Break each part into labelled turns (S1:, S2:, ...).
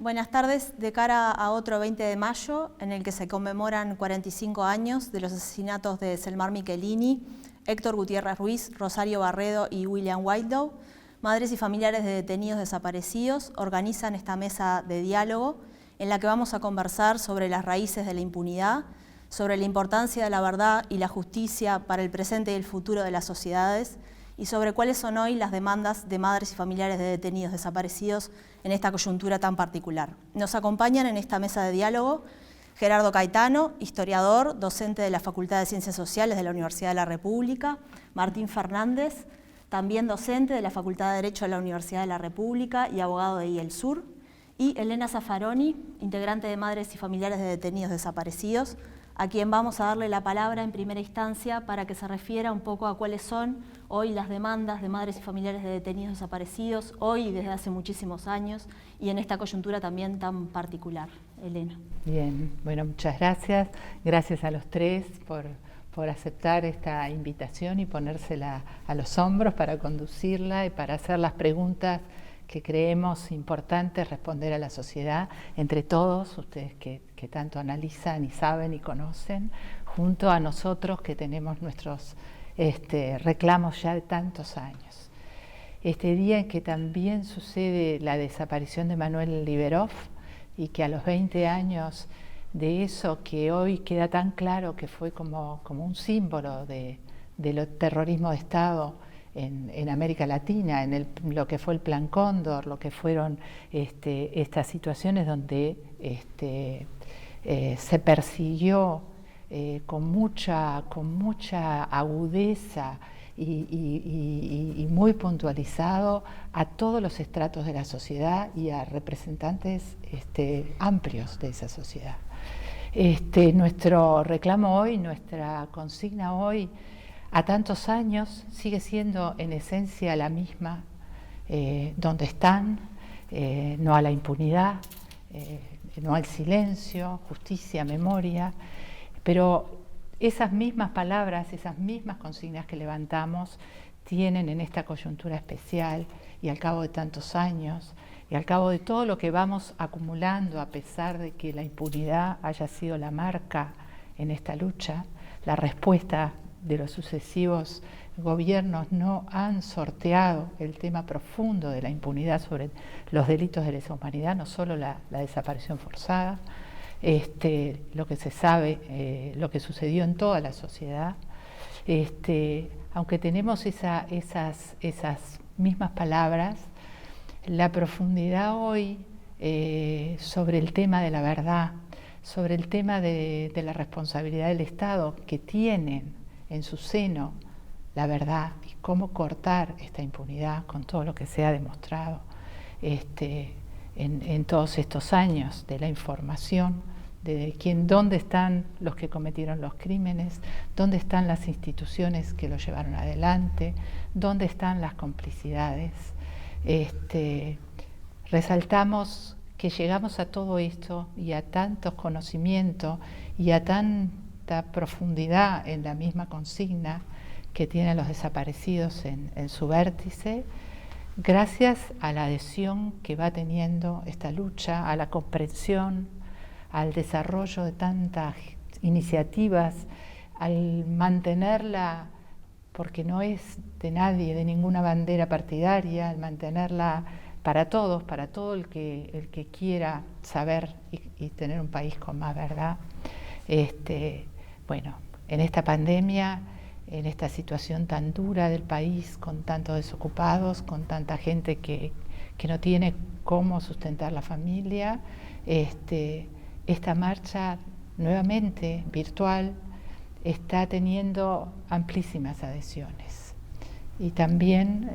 S1: Buenas tardes. De cara a otro 20 de mayo, en el que se conmemoran 45 años de los asesinatos de Selmar Michelini, Héctor Gutiérrez Ruiz, Rosario Barredo y William Wildau, madres y familiares de detenidos desaparecidos organizan esta mesa de diálogo en la que vamos a conversar sobre las raíces de la impunidad, sobre la importancia de la verdad y la justicia para el presente y el futuro de las sociedades, y sobre cuáles son hoy las demandas de madres y familiares de detenidos desaparecidos en esta coyuntura tan particular. Nos acompañan en esta mesa de diálogo Gerardo Caetano, historiador, docente de la Facultad de Ciencias Sociales de la Universidad de la República, Martín Fernández, también docente de la Facultad de Derecho de la Universidad de la República y abogado de IEL Sur, y Elena Zaffaroni, integrante de Madres y Familiares de Detenidos Desaparecidos, a quien vamos a darle la palabra en primera instancia para que se refiera un poco a cuáles son hoy las demandas de madres y familiares de detenidos desaparecidos, hoy y desde hace muchísimos años, y en esta coyuntura también tan particular. Elena.
S2: Bien, bueno, muchas gracias. Gracias a los tres por aceptar esta invitación y ponérsela a los hombros para conducirla y para hacer las preguntas que creemos importantes responder a la sociedad, entre todos ustedes que tanto analizan y saben y conocen, junto a nosotros que tenemos nuestros reclamos ya de tantos años. Este día en que también sucede la desaparición de Manuel Liberov y que a los 20 años de eso que hoy queda tan claro que fue como un símbolo del terrorismo de Estado en América Latina, en lo que fue el Plan Cóndor, lo que fueron estas situaciones donde se persiguió con mucha agudeza y muy puntualizado a todos los estratos de la sociedad y a representantes amplios de esa sociedad. Nuestro reclamo hoy, nuestra consigna hoy, a tantos años, sigue siendo en esencia la misma, donde están, no a la impunidad, no al silencio, justicia, memoria, pero esas mismas palabras, esas mismas consignas que levantamos tienen en esta coyuntura especial y al cabo de tantos años y al cabo de todo lo que vamos acumulando, a pesar de que la impunidad haya sido la marca en esta lucha, la respuesta de los sucesivos gobiernos no han sorteado el tema profundo de la impunidad sobre los delitos de lesa humanidad, no solo la desaparición forzada, lo que se sabe, lo que sucedió en toda la sociedad. Aunque tenemos esas mismas palabras, la profundidad hoy sobre el tema de la verdad, sobre el tema de la responsabilidad del Estado que tienen en su seno la verdad y cómo cortar esta impunidad con todo lo que se ha demostrado en todos estos años de la información, de dónde están los que cometieron los crímenes, dónde están las instituciones que lo llevaron adelante, dónde están las complicidades. Resaltamos que llegamos a todo esto y a tantos conocimientos y a tanta profundidad en la misma consigna que tienen los desaparecidos en su vértice, gracias a la adhesión que va teniendo esta lucha, a la comprensión, al desarrollo de tantas iniciativas, al mantenerla, porque no es de nadie, de ninguna bandera partidaria, al mantenerla para todos, para todo el que quiera saber y tener un país con más verdad. Bueno, en esta pandemia, en esta situación tan dura del país, con tantos desocupados, con tanta gente que no tiene cómo sustentar la familia, esta marcha nuevamente virtual está teniendo amplísimas adhesiones. Y también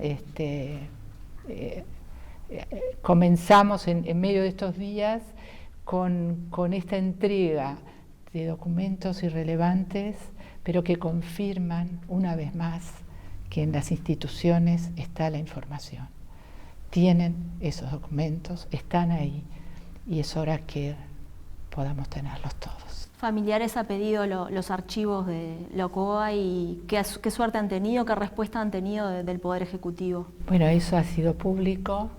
S2: comenzamos en medio de estos días con esta entrega de documentos irrelevantes, pero que confirman una vez más que en las instituciones está la información. Tienen esos documentos, están ahí, y es hora que podamos tenerlos todos.
S1: Familiares ha pedido los archivos de la OCOA y ¿qué suerte han tenido, qué respuesta han tenido del Poder Ejecutivo?
S2: Bueno, eso ha sido público.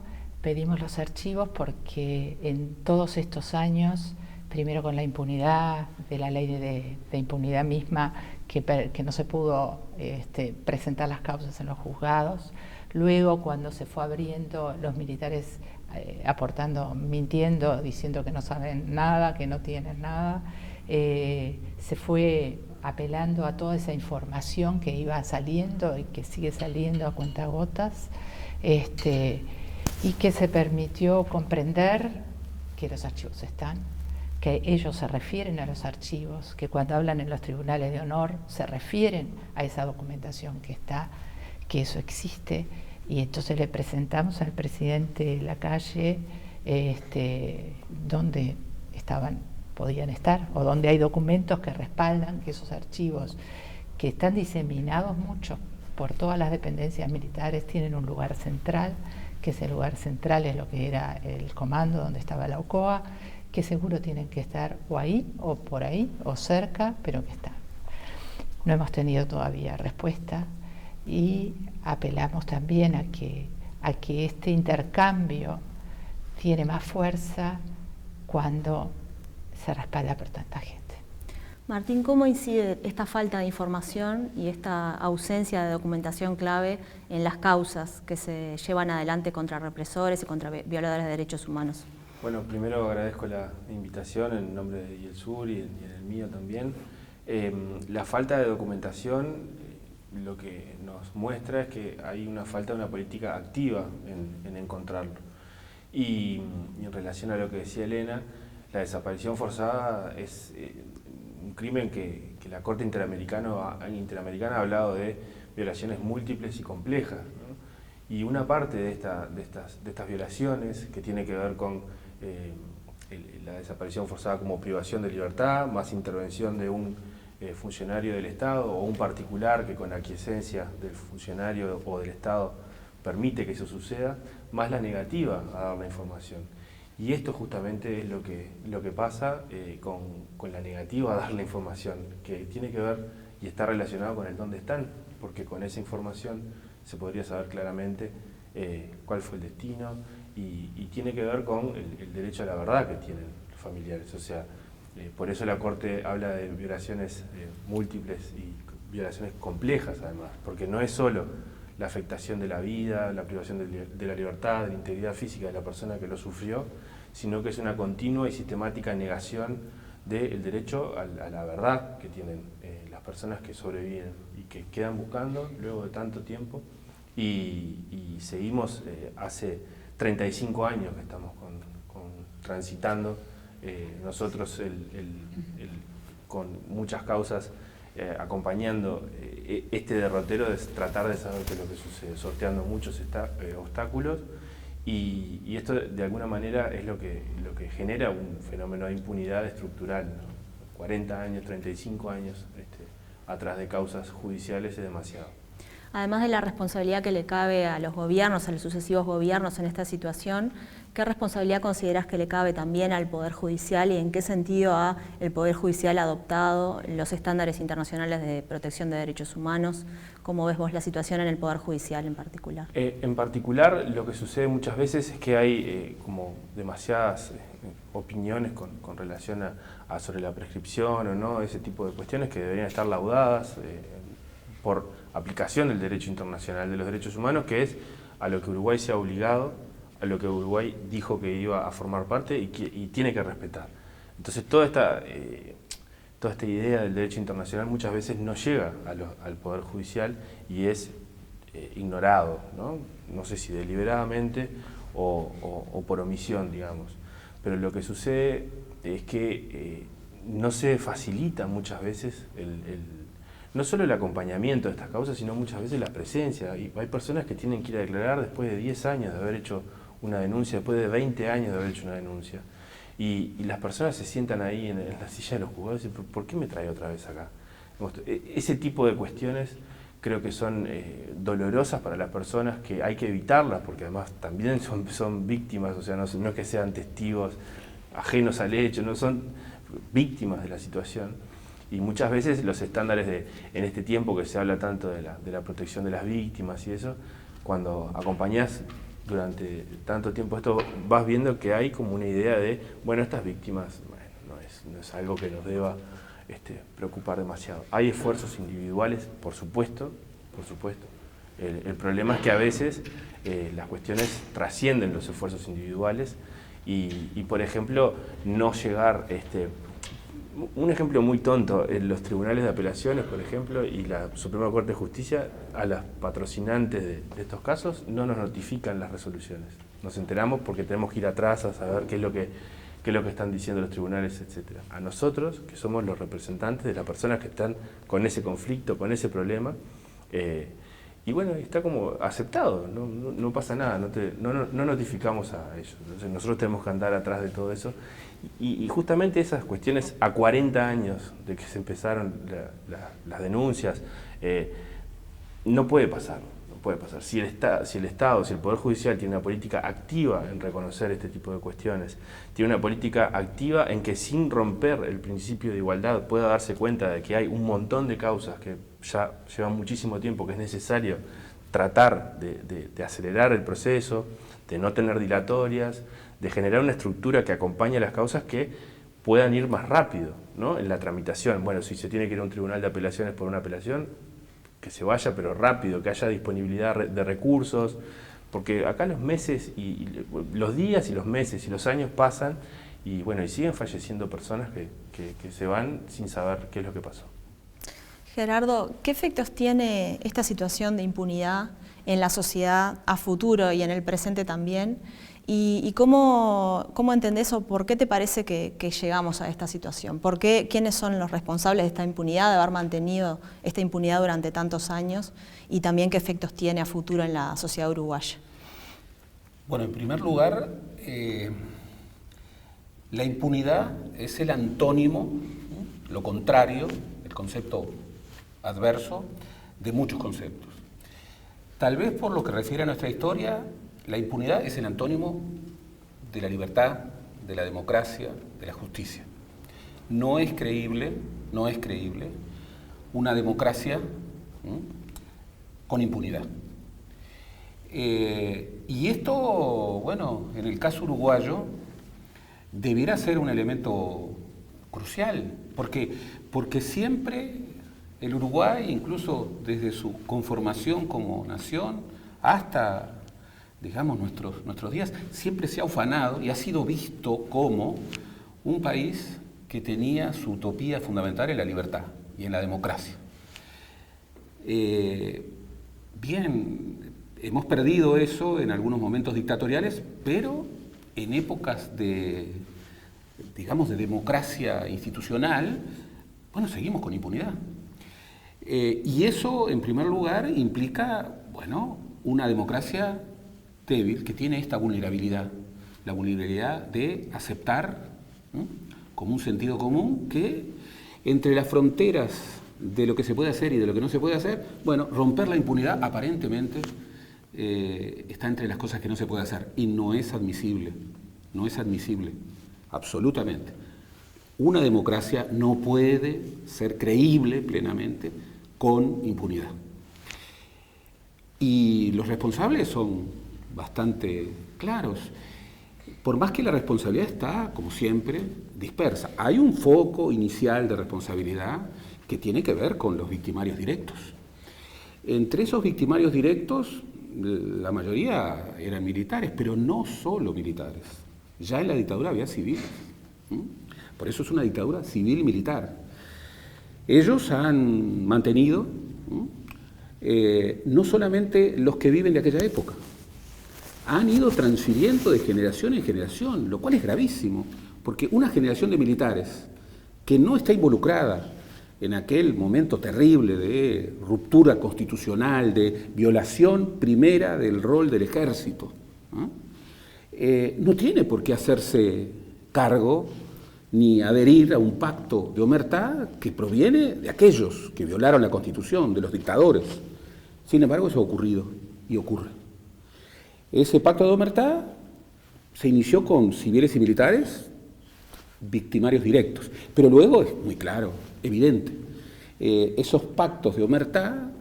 S2: Pedimos los archivos porque en todos estos años, primero con la impunidad, de la ley de impunidad misma, que no se pudo presentar las causas en los juzgados, luego cuando se fue abriendo, los militares aportando, mintiendo, diciendo que no saben nada, que no tienen nada, se fue apelando a toda esa información que iba saliendo y que sigue saliendo a cuentagotas, y que se permitió comprender que los archivos están, que ellos se refieren a los archivos, que cuando hablan en los tribunales de honor se refieren a esa documentación que está, que eso existe, y entonces le presentamos al presidente Lacalle donde podían estar, o donde hay documentos que respaldan que esos archivos, que están diseminados mucho por todas las dependencias militares, tienen un lugar central, que ese lugar central es lo que era el comando donde estaba la OCOA, que seguro tienen que estar o ahí, o por ahí, o cerca, pero que están. No hemos tenido todavía respuesta y apelamos también a que este intercambio tiene más fuerza cuando se respalda por tanta gente.
S1: Martín, ¿cómo incide esta falta de información y esta ausencia de documentación clave en las causas que se llevan adelante contra represores y contra violadores de derechos humanos?
S3: Bueno, primero agradezco la invitación en nombre de IELSUR y en el mío también. La falta de documentación lo que nos muestra es que hay una falta de una política activa en encontrarlo. Y en relación a lo que decía Elena, la desaparición forzada es un crimen que la Corte Interamericana ha hablado de violaciones múltiples y complejas, ¿no? Y una parte de estas violaciones, que tiene que ver con la desaparición forzada como privación de libertad, más intervención de un funcionario del Estado o un particular que con aquiescencia del funcionario o del Estado permite que eso suceda, más la negativa a dar la información. Y esto justamente es lo que pasa con la negativa a dar la información, que tiene que ver y está relacionado con el dónde están, porque con esa información se podría saber claramente cuál fue el destino y tiene que ver con el derecho a la verdad que tienen los familiares. O sea, por eso la Corte habla de violaciones múltiples y violaciones complejas además, porque no es solo la afectación de la vida, la privación de la libertad, de la integridad física de la persona que lo sufrió, sino que es una continua y sistemática negación del derecho a la verdad que tienen las personas que sobreviven y que quedan buscando luego de tanto tiempo. Y seguimos hace 35 años que estamos transitando nosotros con muchas causas acompañando este derrotero de tratar de saber qué es lo que sucede, sorteando muchos obstáculos y esto de alguna manera es lo que genera un fenómeno de impunidad estructural, ¿no? 40 años, 35 años atrás de causas judiciales es demasiado.
S1: Además de la responsabilidad que le cabe a los gobiernos, a los sucesivos gobiernos en esta situación, ¿qué responsabilidad consideras que le cabe también al Poder Judicial y en qué sentido ha el Poder Judicial adoptado los estándares internacionales de protección de derechos humanos? ¿Cómo ves vos la situación en el Poder Judicial en particular?
S3: En particular, lo que sucede muchas veces es que hay como demasiadas opiniones con relación a sobre la prescripción o no, ese tipo de cuestiones que deberían estar laudadas por aplicación del derecho internacional de los derechos humanos, que es a lo que Uruguay se ha obligado, a lo que Uruguay dijo que iba a formar parte y tiene que respetar. Entonces toda esta idea del derecho internacional muchas veces no llega al Poder Judicial y es ignorado, ¿no? No sé si deliberadamente o por omisión, digamos. Pero lo que sucede es que no se facilita muchas veces no solo el acompañamiento de estas causas, sino muchas veces la presencia. Y hay personas que tienen que ir a declarar después de 10 años de haber hecho una denuncia, después de 20 años de haber hecho una denuncia. Y las personas se sientan ahí en la silla de los juzgados y dicen, ¿por qué me trae otra vez acá? Ese tipo de cuestiones creo que son dolorosas para las personas, que hay que evitarlas, porque además también son víctimas, o sea, no es que sean testigos ajenos al hecho, no son víctimas de la situación. Y muchas veces los estándares en este tiempo que se habla tanto de la protección de las víctimas y eso, cuando acompañás durante tanto tiempo esto, vas viendo que hay como una idea de, bueno, estas víctimas, bueno, no es algo que nos deba preocupar demasiado. Hay esfuerzos individuales, por supuesto. El problema es que a veces las cuestiones trascienden los esfuerzos individuales y por ejemplo, no llegar, un ejemplo muy tonto, en los tribunales de apelaciones, por ejemplo, y la Suprema Corte de Justicia, a las patrocinantes de estos casos no nos notifican las resoluciones. Nos enteramos porque tenemos que ir atrás a saber qué es lo que están diciendo los tribunales, etc. A nosotros, que somos los representantes de las personas que están con ese conflicto, con ese problema, y bueno, está como aceptado, no pasa nada, no notificamos a ellos. Entonces nosotros tenemos que andar atrás de todo eso. Y justamente esas cuestiones, a 40 años de que se empezaron las denuncias, no puede pasar. Si el Estado, si el Poder Judicial tiene una política activa en reconocer este tipo de cuestiones, tiene una política activa en que sin romper el principio de igualdad pueda darse cuenta de que hay un montón de causas que ya llevan muchísimo tiempo, que es necesario tratar de acelerar el proceso, de no tener dilatorias, de generar una estructura que acompañe a las causas que puedan ir más rápido, ¿no? En la tramitación. Bueno, si se tiene que ir a un tribunal de apelaciones por una apelación, que se vaya pero rápido, que haya disponibilidad de recursos, porque acá los meses, y los días y los meses y los años pasan y bueno, y siguen falleciendo personas que se van sin saber qué es lo que pasó.
S1: Gerardo, ¿qué efectos tiene esta situación de impunidad en la sociedad a futuro y en el presente también? ¿Y cómo entendés o por qué te parece que llegamos a esta situación? ¿Por qué? ¿Quiénes son los responsables de esta impunidad, de haber mantenido esta impunidad durante tantos años? Y también qué efectos tiene a futuro en la sociedad uruguaya.
S4: Bueno, en primer lugar, la impunidad es el antónimo, lo contrario, el concepto adverso de muchos conceptos. Tal vez por lo que refiere a nuestra historia, la impunidad es el antónimo de la libertad, de la democracia, de la justicia. No es creíble una democracia con impunidad. Y esto, bueno, en el caso uruguayo, debiera ser un elemento crucial, porque siempre el Uruguay, incluso desde su conformación como nación hasta, digamos, nuestros días, siempre se ha ufanado y ha sido visto como un país que tenía su utopía fundamental en la libertad y en la democracia. Bien, hemos perdido eso en algunos momentos dictatoriales, pero en épocas de, digamos, de democracia institucional, bueno, seguimos con impunidad. Y eso, en primer lugar, implica, bueno, una democracia débil que tiene esta vulnerabilidad, la vulnerabilidad de aceptar, ¿no?, como un sentido común que entre las fronteras de lo que se puede hacer y de lo que no se puede hacer, bueno, romper la impunidad aparentemente está entre las cosas que no se puede hacer y no es admisible, absolutamente. Una democracia no puede ser creíble plenamente con impunidad. Y los responsables son bastante claros, por más que la responsabilidad está, como siempre, dispersa. Hay un foco inicial de responsabilidad que tiene que ver con los victimarios directos. Entre esos victimarios directos, la mayoría eran militares, pero no solo militares. Ya en la dictadura había civiles. Por eso es una dictadura civil-militar. Ellos han mantenido, no solamente los que viven de aquella época, han ido transfiriendo de generación en generación, lo cual es gravísimo, porque una generación de militares que no está involucrada en aquel momento terrible de ruptura constitucional, de violación primera del rol del ejército, no tiene por qué hacerse cargo ni adherir a un pacto de omertá que proviene de aquellos que violaron la Constitución, de los dictadores. Sin embargo, eso ha ocurrido y ocurre. Ese pacto de omertá se inició con civiles y militares, victimarios directos, pero luego es muy claro, evidente, esos pactos de omertá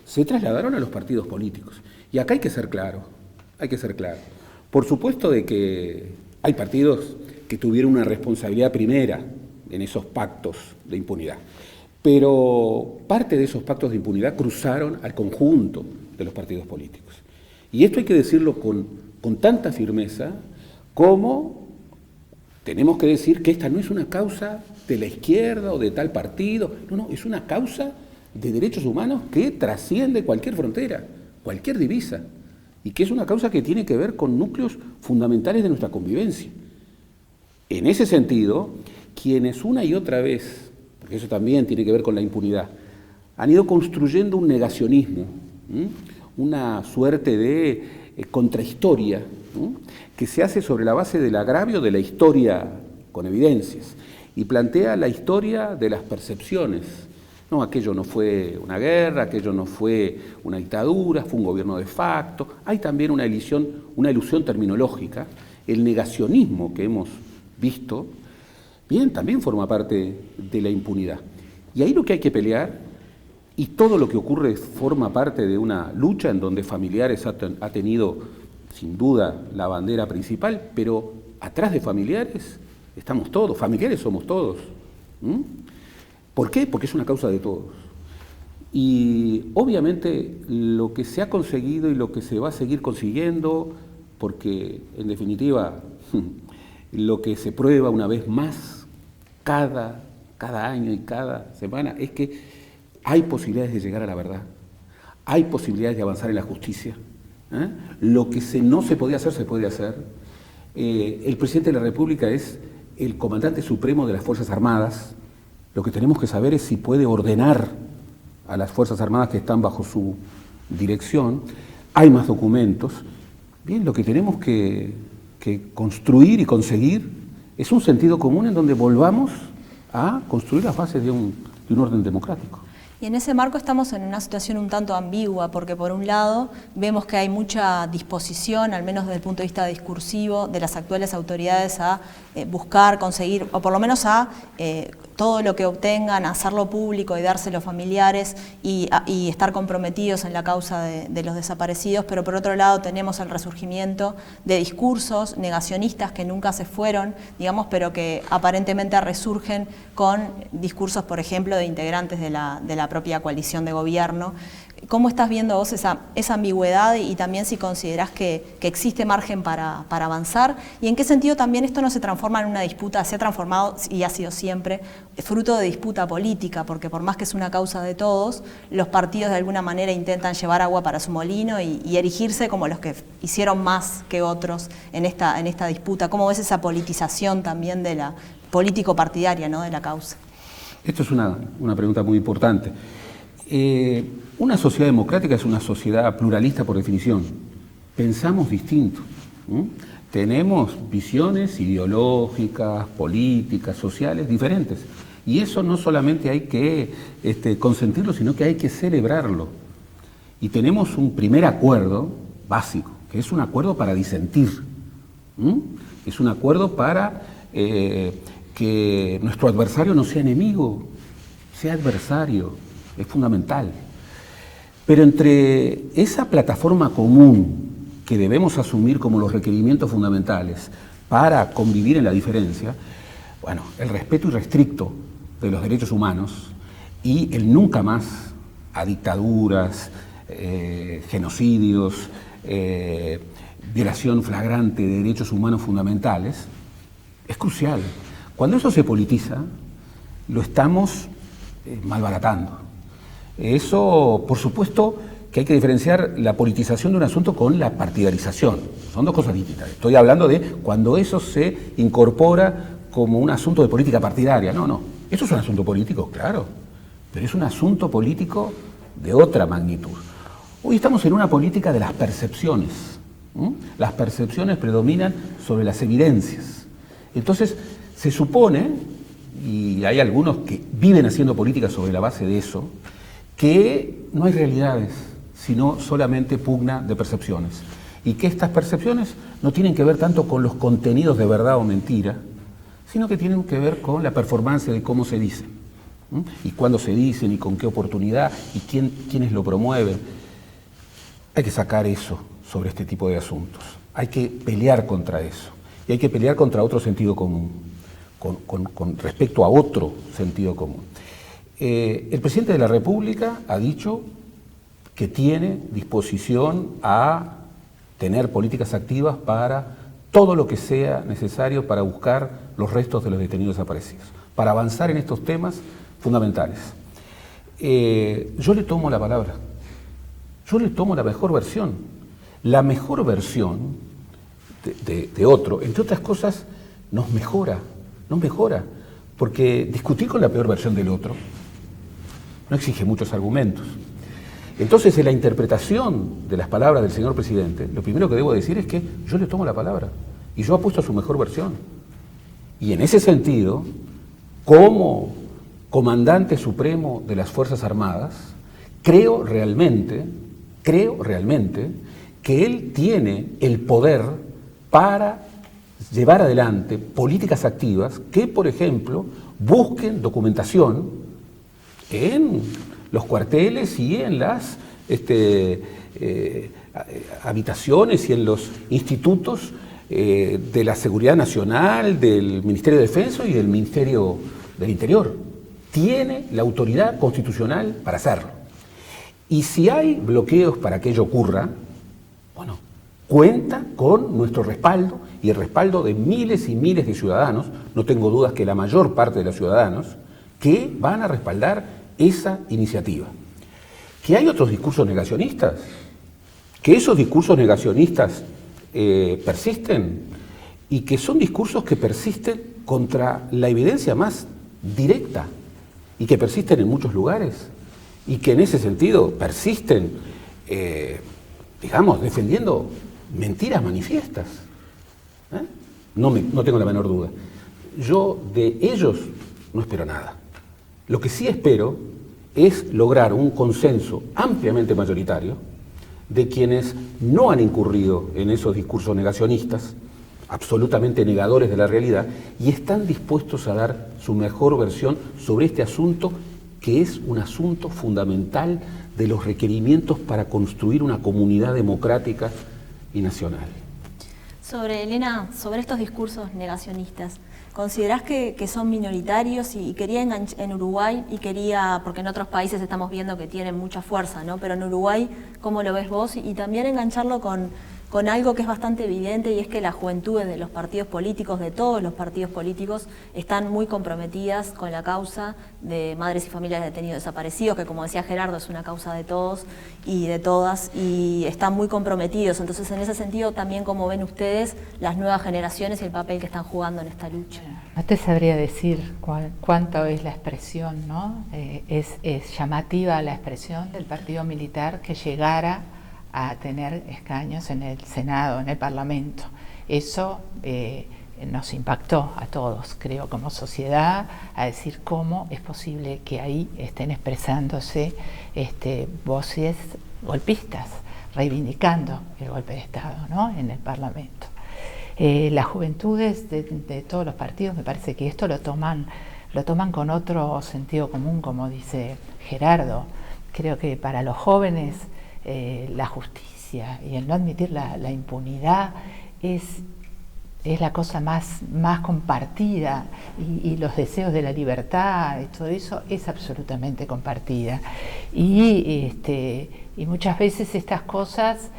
S4: se trasladaron a los partidos políticos. Y acá hay que ser claro, hay que ser claro. Por supuesto de que hay partidos que tuvieron una responsabilidad primera en esos pactos de impunidad, pero parte de esos pactos de impunidad cruzaron al conjunto de los partidos políticos. Y esto hay que decirlo con tanta firmeza como tenemos que decir que esta no es una causa de la izquierda o de tal partido, no, es una causa de derechos humanos que trasciende cualquier frontera, cualquier divisa, y que es una causa que tiene que ver con núcleos fundamentales de nuestra convivencia. En ese sentido, quienes una y otra vez, porque eso también tiene que ver con la impunidad, han ido construyendo un negacionismo, una suerte de contrahistoria, que se hace sobre la base del agravio de la historia con evidencias, y plantea la historia de las percepciones. No, aquello no fue una guerra, aquello no fue una dictadura, fue un gobierno de facto. Hay también una ilusión terminológica. El negacionismo que hemos visto, bien, también forma parte de la impunidad. Y ahí lo que hay que pelear, y todo lo que ocurre forma parte de una lucha en donde Familiares ha tenido, sin duda, la bandera principal, pero atrás de Familiares estamos todos, Familiares somos todos. ¿Por qué? Porque es una causa de todos. Y obviamente lo que se ha conseguido y lo que se va a seguir consiguiendo, porque en definitiva lo que se prueba una vez más cada año y cada semana es que hay posibilidades de llegar a la verdad, hay posibilidades de avanzar en la justicia. Lo que no se podía hacer, se puede hacer. El presidente de la República es el comandante supremo de las Fuerzas Armadas. Lo que tenemos que saber es si puede ordenar a las Fuerzas Armadas que están bajo su dirección. Hay más documentos. Bien, lo que tenemos que construir y conseguir es un sentido común en donde volvamos a construir las bases de un orden democrático.
S1: Y en ese marco estamos en una situación un tanto ambigua, porque por un lado vemos que hay mucha disposición, al menos desde el punto de vista discursivo, de las actuales autoridades a buscar, conseguir, o por lo menos a todo lo que obtengan, hacerlo público y dárselo a familiares y estar comprometidos en la causa de los desaparecidos, pero por otro lado tenemos el resurgimiento de discursos negacionistas que nunca se fueron, digamos, pero que aparentemente resurgen con discursos, por ejemplo, de integrantes de la propia coalición de gobierno. ¿Cómo estás viendo vos esa ambigüedad y también si considerás que existe margen para avanzar? ¿Y en qué sentido también esto no se transforma en una disputa, se ha transformado y ha sido siempre fruto de disputa política? Porque por más que es una causa de todos, los partidos de alguna manera intentan llevar agua para su molino y erigirse como los que hicieron más que otros en esta disputa. ¿Cómo ves esa politización también de la político-partidaria, ¿no?, de la causa?
S4: Esto es una pregunta muy importante. Una sociedad democrática es una sociedad pluralista por definición. Pensamos distinto. Tenemos visiones ideológicas, políticas, sociales diferentes. Y eso no solamente hay que consentirlo, sino que hay que celebrarlo. Y tenemos un primer acuerdo básico, que es un acuerdo para disentir. Es un acuerdo para que nuestro adversario no sea enemigo, sea adversario. Es fundamental. Pero entre esa plataforma común que debemos asumir como los requerimientos fundamentales para convivir en la diferencia, bueno, el respeto irrestricto de los derechos humanos y el nunca más a dictaduras, genocidios, violación flagrante de derechos humanos fundamentales, es crucial. Cuando eso se politiza, lo estamos malbaratando. Eso, por supuesto, que hay que diferenciar la politización de un asunto con la partidarización. Son dos cosas distintas. Estoy hablando de cuando eso se incorpora como un asunto de política partidaria. No. Eso es un asunto político, claro, pero es un asunto político de otra magnitud. Hoy estamos en una política de las percepciones. Las percepciones predominan sobre las evidencias. Entonces, se supone, y hay algunos que viven haciendo política sobre la base de eso, que no hay realidades, sino solamente pugna de percepciones. Y que estas percepciones no tienen que ver tanto con los contenidos de verdad o mentira, sino que tienen que ver con la performance de cómo se dicen, y cuándo se dicen, y con qué oportunidad, y quiénes lo promueven. Hay que sacar eso, sobre este tipo de asuntos. Hay que pelear contra eso y hay que pelear contra otro sentido común, con respecto a otro sentido común. El presidente de la República ha dicho que tiene disposición a tener políticas activas para todo lo que sea necesario para buscar los restos de los detenidos desaparecidos, para avanzar en estos temas fundamentales. Yo le tomo la palabra, yo le tomo la mejor versión de otro, entre otras cosas, nos mejora, porque discutir con la peor versión del otro no exige muchos argumentos. Entonces, en la interpretación de las palabras del señor presidente, lo primero que debo decir es que yo le tomo la palabra y yo apuesto a su mejor versión. Y en ese sentido, como comandante supremo de las Fuerzas Armadas, creo realmente que él tiene el poder para llevar adelante políticas activas que, por ejemplo, busquen documentación en los cuarteles y en las habitaciones y en los institutos de la Seguridad Nacional, del Ministerio de Defensa y del Ministerio del Interior. Tiene la autoridad constitucional para hacerlo. Y si hay bloqueos para que ello ocurra, bueno, cuenta con nuestro respaldo y el respaldo de miles y miles de ciudadanos, no tengo dudas que la mayor parte de los ciudadanos, que van a respaldar esa iniciativa. Que hay otros discursos negacionistas, que esos discursos negacionistas persisten y que son discursos que persisten contra la evidencia más directa y que persisten en muchos lugares y que en ese sentido persisten, digamos, defendiendo mentiras manifiestas. No tengo la menor duda. Yo de ellos no espero nada. Lo que sí espero es lograr un consenso ampliamente mayoritario de quienes no han incurrido en esos discursos negacionistas, absolutamente negadores de la realidad, y están dispuestos a dar su mejor versión sobre este asunto, que es un asunto fundamental de los requerimientos para construir una comunidad democrática y nacional.
S1: Elena, sobre estos discursos negacionistas, ¿considerás que son minoritarios? Y quería en Uruguay, porque en otros países estamos viendo que tienen mucha fuerza, ¿no? Pero en Uruguay, ¿cómo lo ves vos? Y también engancharlo con algo que es bastante evidente, y es que las juventudes de los partidos políticos, de todos los partidos políticos, están muy comprometidas con la causa de madres y familias de detenidos desaparecidos, que, como decía Gerardo, es una causa de todos y de todas, y están muy comprometidos. Entonces, en ese sentido, también, ¿cómo ven ustedes las nuevas generaciones y el papel que están jugando en esta lucha?
S2: No te sabría decir cuánto es la expresión, ¿no? Es llamativa la expresión del partido militar que llegara a tener escaños en el Senado, en el Parlamento. Eso nos impactó a todos, creo, como sociedad, a decir cómo es posible que ahí estén expresándose voces golpistas, reivindicando el golpe de Estado, ¿no?, en el Parlamento. Las juventudes de todos los partidos, me parece que esto lo toman con otro sentido común, como dice Gerardo. Creo que para los jóvenes la justicia y el no admitir la impunidad es la cosa más compartida, y los deseos de la libertad y todo eso es absolutamente compartida, y muchas veces estas cosas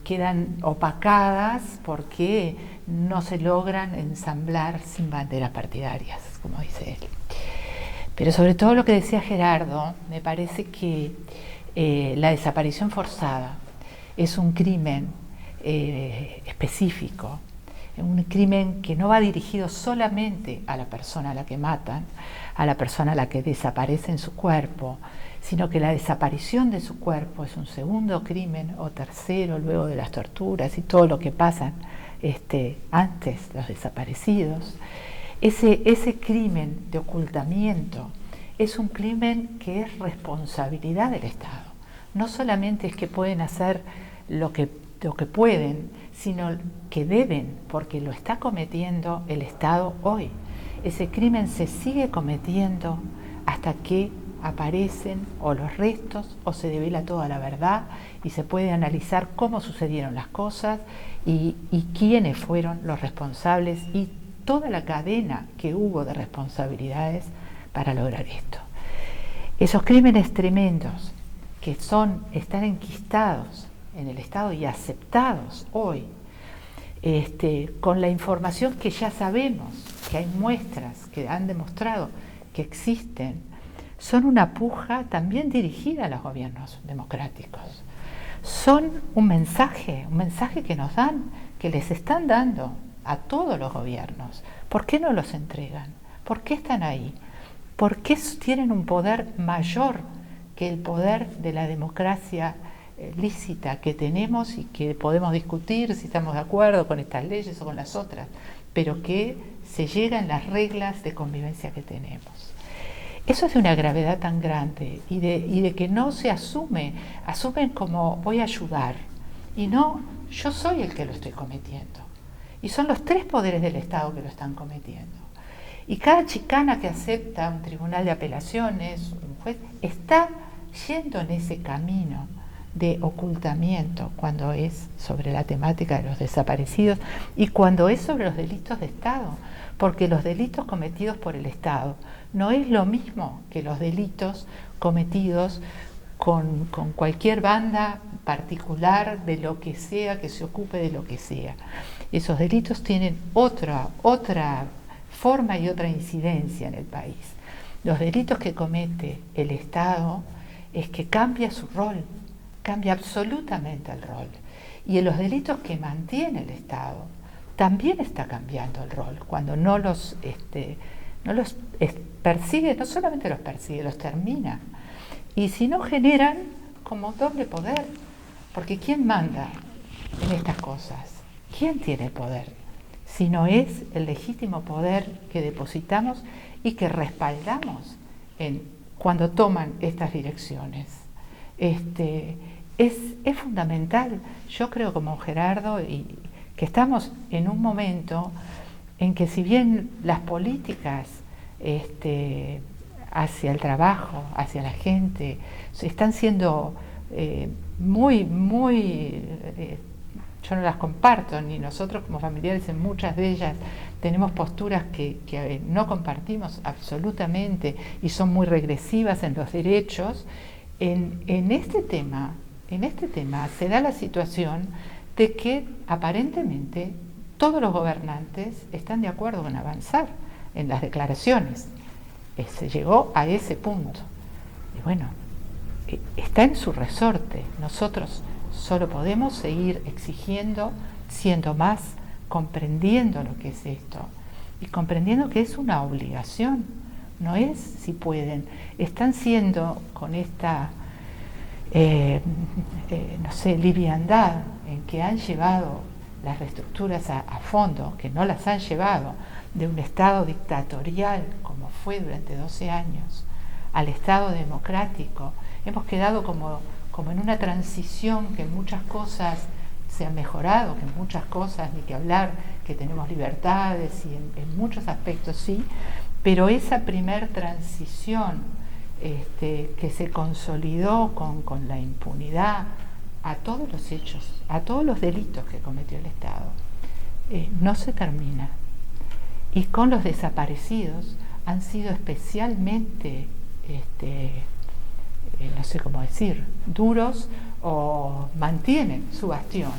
S2: quedan opacadas porque no se logran ensamblar sin banderas partidarias, como dice él. Pero sobre todo lo que decía Gerardo, me parece que la desaparición forzada es un crimen específico, un crimen que no va dirigido solamente a la persona a la que matan, a la persona a la que desaparecen su cuerpo, sino que la desaparición de su cuerpo es un segundo crimen, o tercero, luego de las torturas y todo lo que pasan antes los desaparecidos. Ese crimen de ocultamiento es un crimen que es responsabilidad del Estado. No solamente es que pueden hacer lo que pueden, sino que deben, porque lo está cometiendo el Estado hoy. Ese crimen se sigue cometiendo hasta que aparecen o los restos o se devela toda la verdad y se puede analizar cómo sucedieron las cosas y quiénes fueron los responsables y toda la cadena que hubo de responsabilidades para lograr esto. Esos crímenes tremendos que están enquistados en el Estado y aceptados hoy, con la información que ya sabemos, que hay muestras que han demostrado que existen, son una puja también dirigida a los gobiernos democráticos. Son un mensaje que nos dan, que les están dando a todos los gobiernos. ¿Por qué no los entregan? ¿Por qué están ahí? ¿Por qué tienen un poder mayor que el poder de la democracia lícita que tenemos y que podemos discutir si estamos de acuerdo con estas leyes o con las otras, pero que se llega en las reglas de convivencia que tenemos? Eso es de una gravedad tan grande y de que no se asumen como voy a ayudar y no, yo soy el que lo estoy cometiendo. Y son los tres poderes del Estado que lo están cometiendo. Y cada chicana que acepta un tribunal de apelaciones, un juez, está yendo en ese camino de ocultamiento cuando es sobre la temática de los desaparecidos y cuando es sobre los delitos de Estado, porque los delitos cometidos por el Estado no es lo mismo que los delitos cometidos con cualquier banda particular de lo que sea, que se ocupe de lo que sea. Esos delitos tienen otra forma y otra incidencia en el país. Los delitos que comete el Estado es que cambia su rol, cambia absolutamente el rol. Y en los delitos que mantiene el Estado también está cambiando el rol, cuando no los persigue, no solamente los persigue, los termina. Y si no generan como doble poder, porque ¿quién manda en estas cosas? ¿Quién tiene el poder? Si no es el legítimo poder que depositamos y que respaldamos cuando toman estas direcciones. Es fundamental, yo creo como Gerardo, que estamos en un momento en que si bien las políticas hacia el trabajo, hacia la gente, están siendo yo no las comparto, ni nosotros como familiares en muchas de ellas tenemos posturas que no compartimos absolutamente y son muy regresivas en los derechos. En este tema se da la situación de que aparentemente todos los gobernantes están de acuerdo en avanzar en las declaraciones. Se llegó a ese punto. Y bueno, está en su resorte. Nosotros solo podemos seguir exigiendo, siendo más, comprendiendo lo que es esto y comprendiendo que es una obligación, no es si pueden. Están siendo con esta, liviandad en que han llevado las reestructuras a fondo, que no las han llevado de un Estado dictatorial como fue durante 12 años al Estado democrático. Hemos quedado como en una transición que en muchas cosas se han mejorado, que en muchas cosas ni que hablar, que tenemos libertades y en muchos aspectos sí, pero esa primer transición que se consolidó con la impunidad a todos los hechos, a todos los delitos que cometió el Estado, no se termina. Y con los desaparecidos han sido especialmente, no sé cómo decir, duros o mantienen su bastión.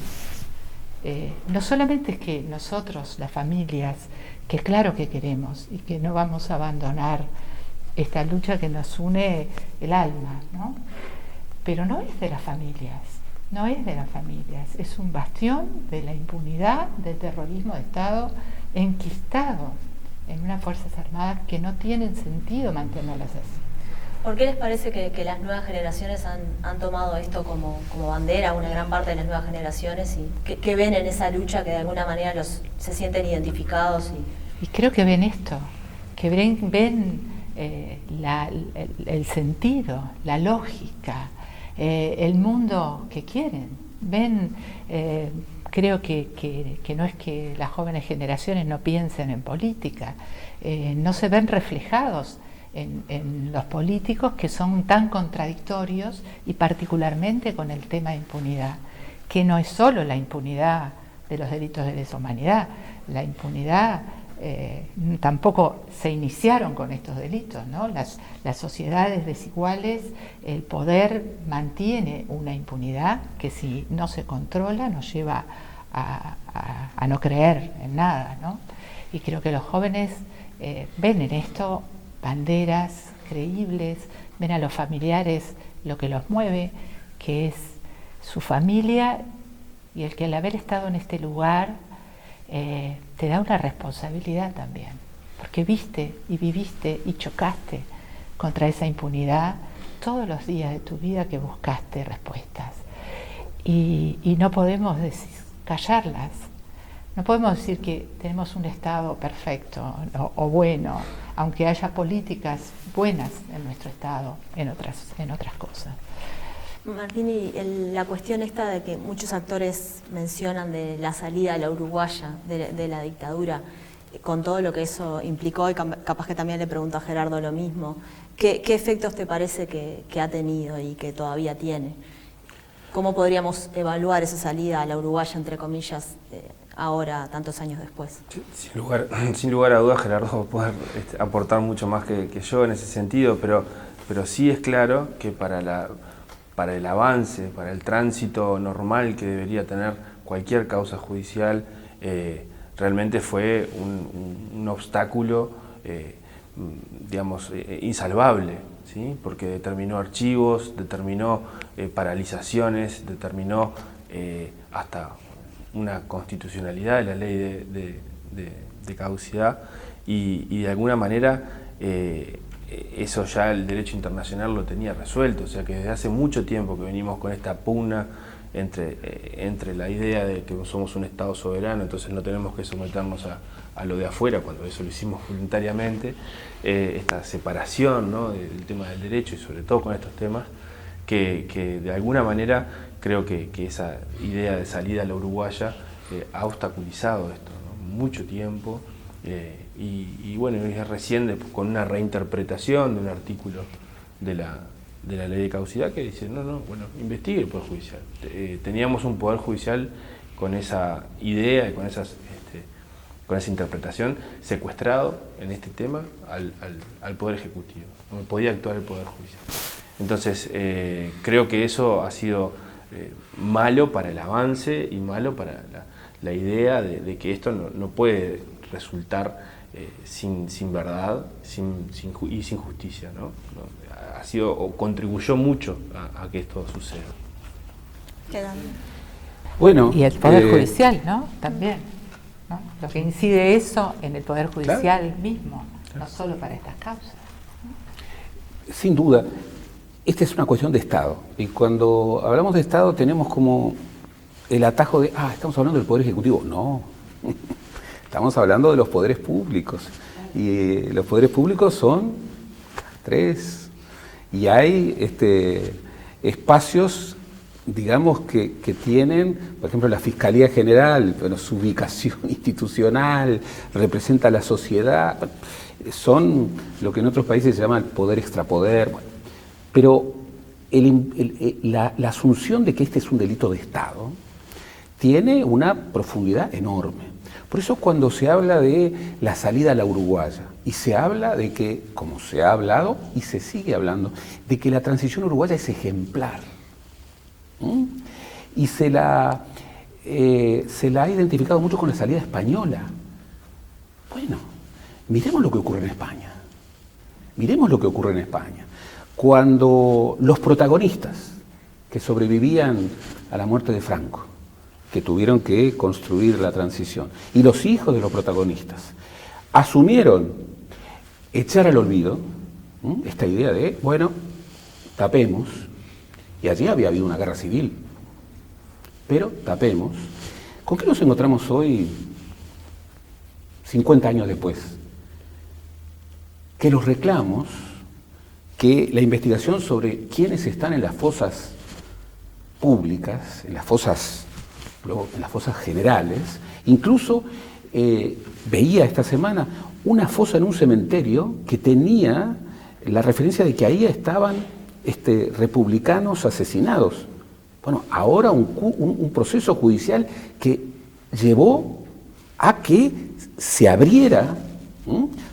S2: No solamente es que nosotros, las familias, que claro que queremos y que no vamos a abandonar esta lucha que nos une el alma, ¿no? Pero no es de las familias, no es de las familias, es un bastión de la impunidad, del terrorismo de Estado enquistado en unas Fuerzas Armadas que no tienen sentido mantenerlas así.
S1: ¿Por qué les parece que las nuevas generaciones han tomado esto como bandera, una gran parte de las nuevas generaciones, y que ven en esa lucha que de alguna manera se sienten identificados?
S2: Y creo que ven esto, que ven el sentido, la lógica, el mundo que quieren. Ven, creo que no es que las jóvenes generaciones no piensen en política, no se ven reflejados en los políticos, que son tan contradictorios, y particularmente con el tema de impunidad, que no es solo la impunidad de los delitos de lesa humanidad. La impunidad tampoco se iniciaron con estos delitos, ¿no? Las sociedades desiguales, el poder mantiene una impunidad que, si no se controla, nos lleva a no creer en nada, ¿no? Y creo que los jóvenes ven en esto banderas creíbles, ven a los familiares lo que los mueve, que es su familia, y el que al haber estado en este lugar te da una responsabilidad también, porque viste y viviste y chocaste contra esa impunidad todos los días de tu vida, que buscaste respuestas, y no podemos callarlas. No podemos decir que tenemos un Estado perfecto o bueno, aunque haya políticas buenas en nuestro Estado, en otras cosas.
S1: Martín, y la cuestión esta de que muchos actores mencionan de la salida a la uruguaya de la dictadura, con todo lo que eso implicó, y capaz que también le pregunto a Gerardo lo mismo, ¿qué efectos te parece que ha tenido y que todavía tiene? ¿Cómo podríamos evaluar esa salida a la uruguaya, entre comillas, ahora, tantos años después?
S3: Sin lugar a dudas, Gerardo va a poder aportar mucho más que yo en ese sentido, pero sí es claro que para el avance, para el tránsito normal que debería tener cualquier causa judicial, realmente fue un obstáculo, digamos, insalvable, ¿sí? Porque determinó archivos, determinó paralizaciones, determinó hasta una constitucionalidad de la ley de caducidad, y de alguna manera eso ya el derecho internacional lo tenía resuelto. O sea que desde hace mucho tiempo que venimos con esta pugna entre la idea de que somos un Estado soberano, entonces no tenemos que someternos a lo de afuera, cuando eso lo hicimos voluntariamente, esta separación, ¿no?, del tema del derecho, y sobre todo con estos temas, que de alguna manera creo que esa idea de salida a la uruguaya ha obstaculizado esto, ¿no?, mucho tiempo. Y bueno, es recién con una reinterpretación de un artículo de la ley de caducidad que dice, bueno, investigue el Poder Judicial. Teníamos un Poder Judicial con esa idea y con esa interpretación secuestrado en este tema al Poder Ejecutivo. No podía actuar el Poder Judicial. Entonces, creo que eso ha sido malo para el avance y malo para la idea de que esto no puede resultar sin verdad y sin justicia, ¿no? Ha sido, o contribuyó mucho a que esto suceda.
S4: Bueno,
S2: y el Poder Judicial, ¿no? También, ¿no? Lo que incide eso en el Poder Judicial, claro, mismo, claro, no solo para estas causas.
S4: Sin duda, esta es una cuestión de Estado, y cuando hablamos de Estado tenemos como el atajo de, estamos hablando del Poder Ejecutivo. No, estamos hablando de los poderes públicos, y los poderes públicos son 3, y hay espacios, digamos, que tienen, por ejemplo, la Fiscalía General, pero su ubicación institucional representa a la sociedad, son lo que en otros países se llama el poder extrapoder, pero la asunción de que este es un delito de Estado tiene una profundidad enorme. Por eso cuando se habla de la salida a la uruguaya, y se habla de que, como se ha hablado y se sigue hablando, de que la transición uruguaya es ejemplar, y se la ha identificado mucho con la salida española. Bueno, miremos lo que ocurre en España. Miremos lo que ocurre en España. Cuando los protagonistas que sobrevivían a la muerte de Franco, que tuvieron que construir la transición, y los hijos de los protagonistas asumieron echar al olvido esta idea de, bueno, tapemos, y allí había habido una guerra civil, pero tapemos. ¿Con qué nos encontramos hoy, 50 años después? Que los reclamos, que la investigación sobre quiénes están en las fosas públicas, en las fosas generales, incluso veía esta semana una fosa en un cementerio que tenía la referencia de que ahí estaban republicanos asesinados. Bueno, ahora un proceso judicial que llevó a que se abriera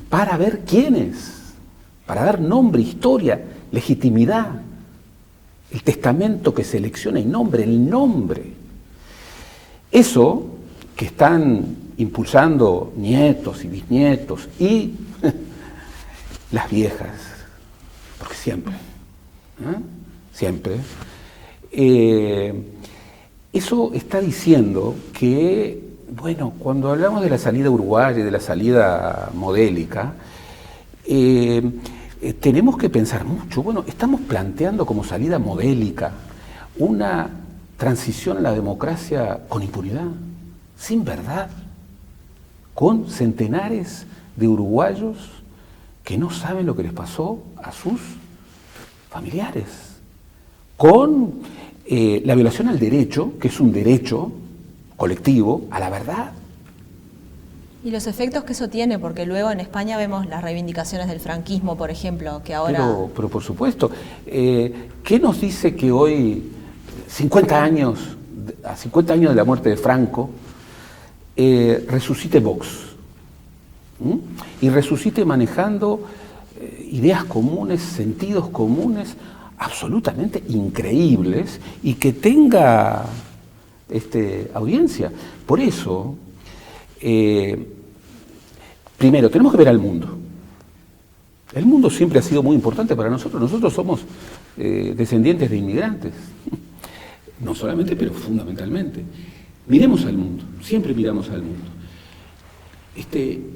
S4: para ver quiénes, para dar nombre, historia, legitimidad, el testamento que selecciona y nombre, el nombre. Eso que están impulsando nietos y bisnietos y las viejas, porque siempre, siempre, eso está diciendo que, bueno, cuando hablamos de la salida uruguaya y de la salida modélica, tenemos que pensar mucho. Bueno, estamos planteando como salida modélica una transición a la democracia con impunidad, sin verdad, con centenares de uruguayos que no saben lo que les pasó a sus familiares, con la violación al derecho, que es un derecho colectivo, a la verdad.
S1: Y los efectos que eso tiene, porque luego en España vemos las reivindicaciones del franquismo, por ejemplo, que ahora...
S4: Pero por supuesto, ¿qué nos dice que hoy, a 50 años de la muerte de Franco, resucite Vox? Y resucite manejando ideas comunes, sentidos comunes, absolutamente increíbles, y que tenga audiencia. Por eso... primero, tenemos que ver al mundo. El mundo siempre ha sido muy importante para nosotros. Nosotros somos descendientes de inmigrantes. No solamente, pero fundamentalmente. Miremos al mundo, siempre miramos al mundo.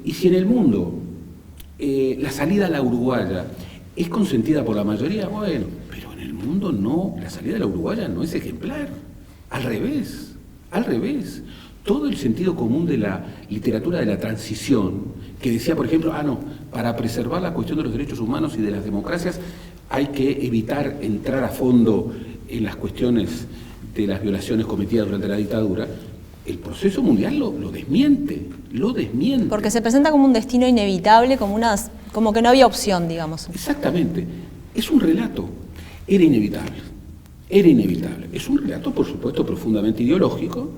S4: Y si en el mundo la salida a la uruguaya es consentida por la mayoría, bueno, pero en el mundo no, la salida a la uruguaya no es ejemplar. Al revés, al revés. Todo el sentido común de la literatura de la transición, que decía, por ejemplo, para preservar la cuestión de los derechos humanos y de las democracias hay que evitar entrar a fondo en las cuestiones de las violaciones cometidas durante la dictadura. El proceso mundial lo desmiente, lo desmiente.
S1: Porque se presenta como un destino inevitable, como que no había opción, digamos.
S4: Exactamente. Es un relato. Era inevitable. Era inevitable. Es un relato, por supuesto, profundamente ideológico,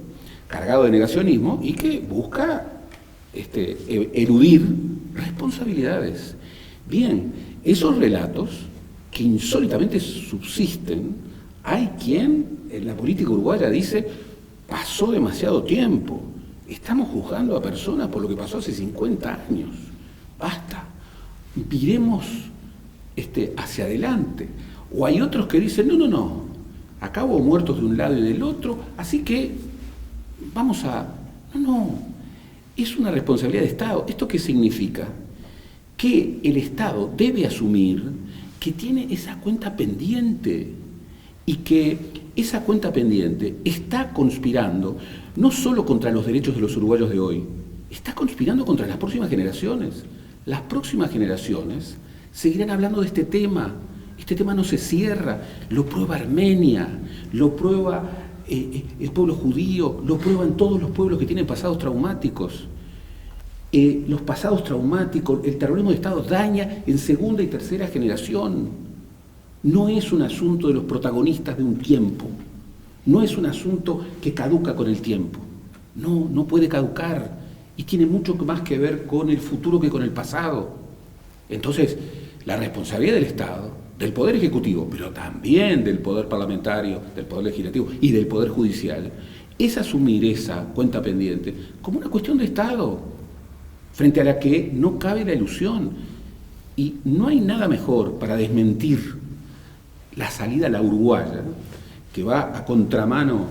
S4: cargado de negacionismo y que busca eludir responsabilidades. Bien, esos relatos que insólitamente subsisten, hay quien en la política uruguaya dice, pasó demasiado tiempo, estamos juzgando a personas por lo que pasó hace 50 años, basta, miremos hacia adelante. O hay otros que dicen, no, acá hubo muertos de un lado y del otro, así que vamos a... No, es una responsabilidad de Estado. ¿Esto qué significa? Que el Estado debe asumir que tiene esa cuenta pendiente y que esa cuenta pendiente está conspirando no solo contra los derechos de los uruguayos de hoy, está conspirando contra las próximas generaciones. Las próximas generaciones seguirán hablando de este tema. Este tema no se cierra. Lo prueba Armenia, lo prueba el pueblo judío, lo prueban todos los pueblos que tienen pasados traumáticos. Los pasados traumáticos, el terrorismo de Estado daña en segunda y tercera generación. No es un asunto de los protagonistas de un tiempo, no es un asunto que caduca con el tiempo. No puede caducar y tiene mucho más que ver con el futuro que con el pasado. Entonces, la responsabilidad del Estado, del Poder Ejecutivo, pero también del Poder Parlamentario, del Poder Legislativo y del Poder Judicial, es asumir esa cuenta pendiente como una cuestión de Estado, frente a la que no cabe la ilusión. Y no hay nada mejor para desmentir la salida a la uruguaya, que va a contramano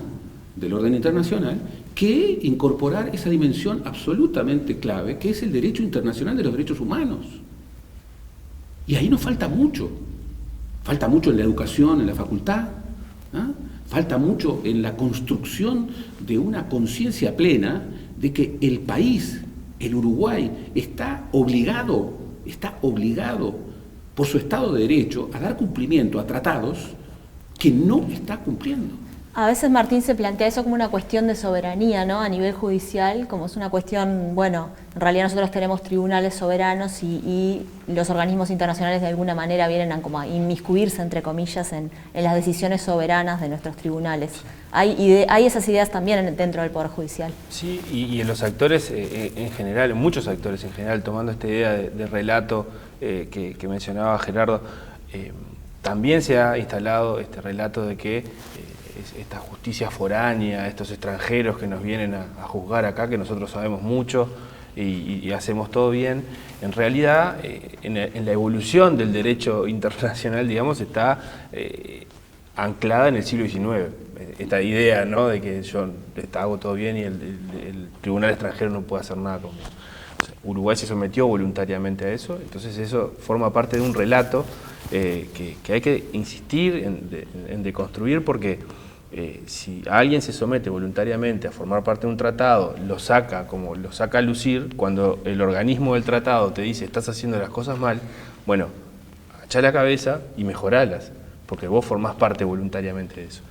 S4: del orden internacional, que incorporar esa dimensión absolutamente clave, que es el derecho internacional de los derechos humanos. Y ahí nos falta mucho. Falta mucho en la educación, en la facultad, falta mucho en la construcción de una conciencia plena de que el país, el Uruguay, está obligado por su Estado de Derecho a dar cumplimiento a tratados que no está cumpliendo.
S1: A veces Martín se plantea eso como una cuestión de soberanía, ¿no? A nivel judicial, como es una cuestión, bueno, en realidad nosotros tenemos tribunales soberanos y los organismos internacionales de alguna manera vienen a como a inmiscuirse, entre comillas, en las decisiones soberanas de nuestros tribunales. Hay esas ideas también dentro del Poder Judicial.
S3: Sí, y en los actores en general, muchos actores en general, tomando esta idea de relato que mencionaba Gerardo, también se ha instalado este relato de que esta justicia foránea, estos extranjeros que nos vienen a juzgar acá, que nosotros sabemos mucho y hacemos todo bien, en realidad en la evolución del derecho internacional, digamos, está anclada en el siglo XIX. Esta idea, ¿no?, de que yo hago todo bien y el tribunal extranjero no puede hacer nada conmigo. O sea, Uruguay se sometió voluntariamente a eso, entonces eso forma parte de un relato que hay que insistir en deconstruir, porque si alguien se somete voluntariamente a formar parte de un tratado, lo saca a lucir, cuando el organismo del tratado te dice estás haciendo las cosas mal, bueno, achá la cabeza y mejoralas, porque vos formás parte voluntariamente de eso.